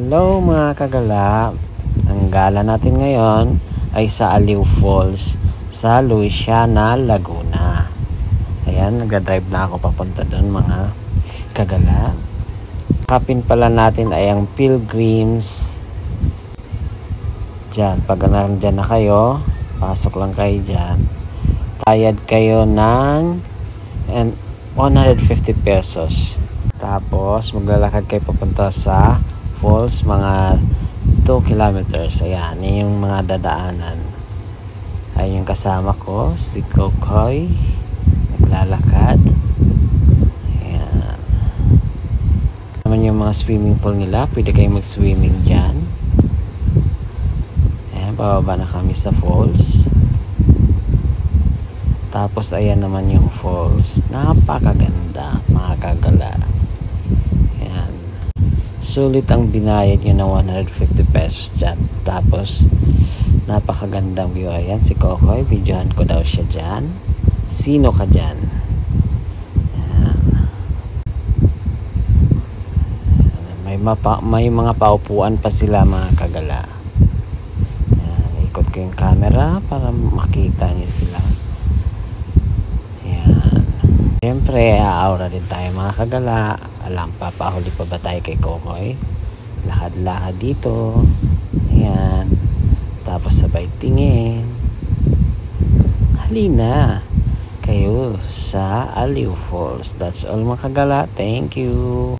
Hello mga kagala. Ang gala natin ngayon ay sa Aliw Falls sa Luisiana, Laguna. Ayan, nag-drive na ako papunta doon mga kagala. Kapin pala natin ay ang Pilgrims. Diyan, pag nandyan na kayo, pasok lang kayo dyan. Tayad kayo ng 150 pesos. Tapos maglalakad kayo papunta sa falls, mga 2 kilometers. Ayan, yung mga dadaanan. Ayun yung kasama ko, si Kokoy, naglalakad. Ayan. Naman yung mga swimming pool nila, pwede kayong mag-swimming dyan. Ayan, bababa na kami sa falls. Tapos ayan naman yung falls, napakaganda mga kagala. Sulit ang binayad nyo ng 150 pesos dyan. Tapos napakagandang view. Ayan si Kokoy, videohan ko daw siya dyan. Sino ka dyan? Ayan. May mga paupuan pa sila mga kagala. Ayan. Ikot ko yung camera para makita nyo sila. Ayan. Siyempre aura din tayo mga kagala. Alam pa, pahuli pa ba tayo kay Kokoy? Lakad-lakad dito. Ayan. Tapos sabay tingin. Halina kayo sa Aliw Falls. That's all mga kagala. Thank you.